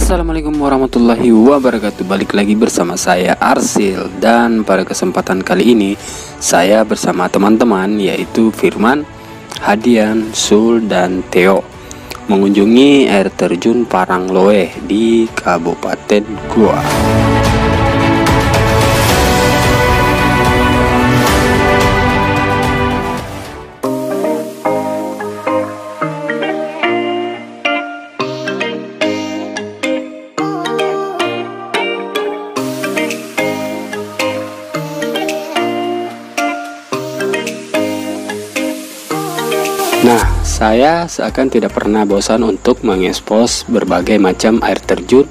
Assalamualaikum warahmatullahi wabarakatuh. Balik lagi bersama saya Arsil. Dan pada kesempatan kali ini saya bersama teman-teman yaitu Firman, Hadian, Sul, dan Theo mengunjungi air terjun Parangloe di Kabupaten Goa. Nah, saya seakan tidak pernah bosan untuk mengekspos berbagai macam air terjun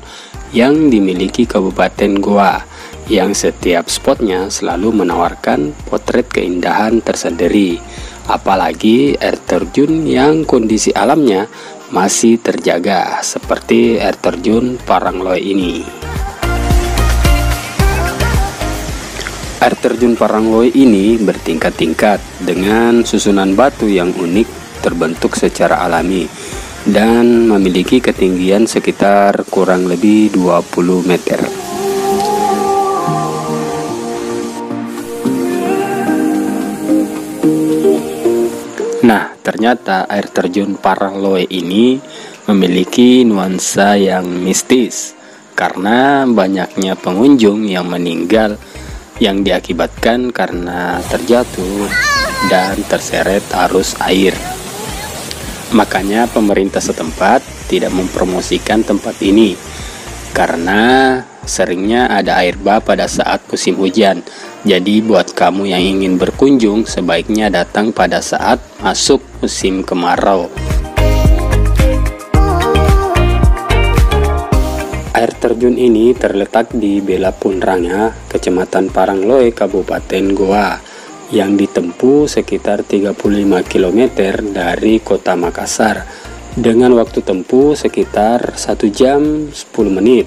yang dimiliki Kabupaten Goa, yang setiap spotnya selalu menawarkan potret keindahan tersendiri. Apalagi air terjun yang kondisi alamnya masih terjaga seperti air terjun Parangloe ini. Air terjun Parangloe ini bertingkat-tingkat dengan susunan batu yang unik terbentuk secara alami dan memiliki ketinggian sekitar kurang lebih 20 meter. Nah, ternyata air terjun Parangloe ini memiliki nuansa yang mistis karena banyaknya pengunjung yang meninggal yang diakibatkan karena terjatuh dan terseret arus air. Makanya pemerintah setempat tidak mempromosikan tempat ini karena seringnya ada air bah pada saat musim hujan. Jadi buat kamu yang ingin berkunjung sebaiknya datang pada saat masuk musim kemarau. Air terjun ini terletak di Belapunranga, Kecamatan Parangloe, Kabupaten Goa, yang ditempuh sekitar 35 km dari kota Makassar dengan waktu tempuh sekitar 1 jam 10 menit.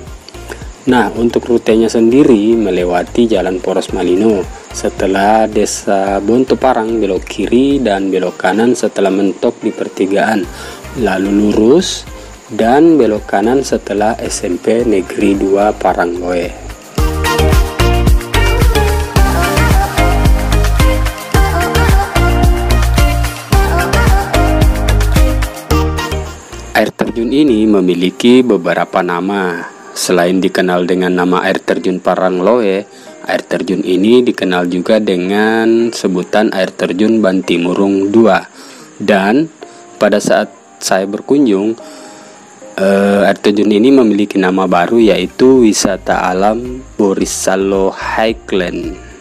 Nah, untuk rutenya sendiri melewati Jalan Poros Malino, setelah Desa Bontoparang belok kiri dan belok kanan setelah mentok di pertigaan, lalu lurus dan belok kanan setelah SMP Negeri 2 Parangloe. Air terjun ini memiliki beberapa nama. Selain dikenal dengan nama air terjun Parangloe, air terjun ini dikenal juga dengan sebutan air terjun Bantimurung 2. Dan pada saat saya berkunjung, air terjun ini memiliki nama baru yaitu Wisata Alam Borisalo Highland.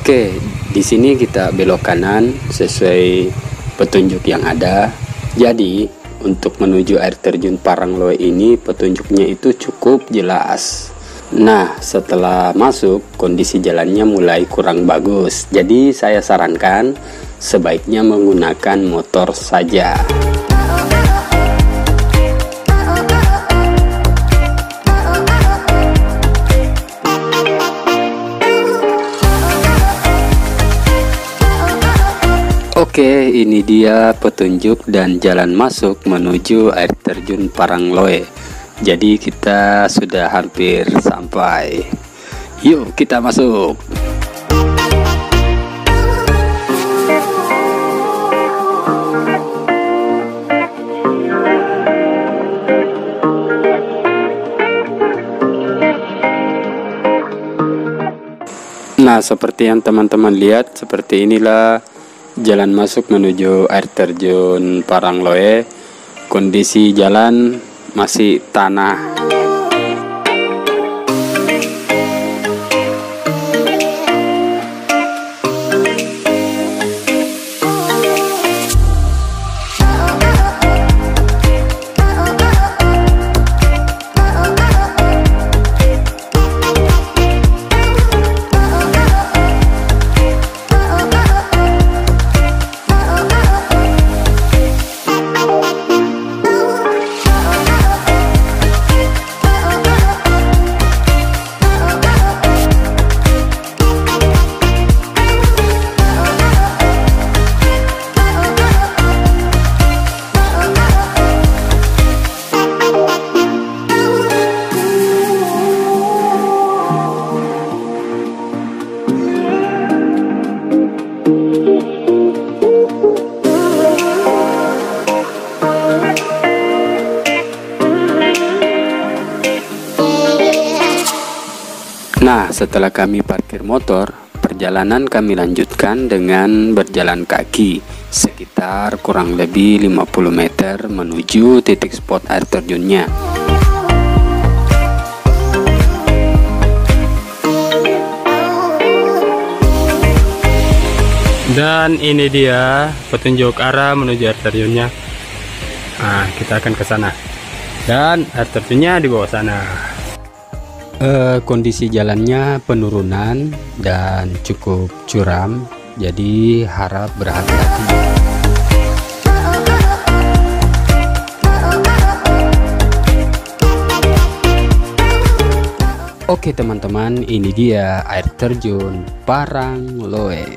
Oke, di sini kita belok kanan sesuai petunjuk yang ada. Jadi untuk menuju air terjun Parangloe ini petunjuknya itu cukup jelas. Nah, setelah masuk kondisi jalannya mulai kurang bagus. Jadi saya sarankan sebaiknya menggunakan motor saja. Oke, ini dia petunjuk dan jalan masuk menuju air terjun Parangloe. Jadi kita sudah hampir sampai. Yuk kita masuk. Nah, seperti yang teman-teman lihat, seperti inilah jalan masuk menuju air terjun Parangloe. Kondisi jalan masih tanah. Nah, setelah kami parkir motor, perjalanan kami lanjutkan dengan berjalan kaki sekitar kurang lebih 50 meter menuju titik spot air terjunnya. Dan ini dia petunjuk arah menuju air terjunnya. Nah, kita akan ke sana. Dan air terjunnya di bawah sana. Kondisi jalannya penurunan dan cukup curam, jadi harap berhati-hati. Oke teman-teman, ini dia air terjun Parangloe.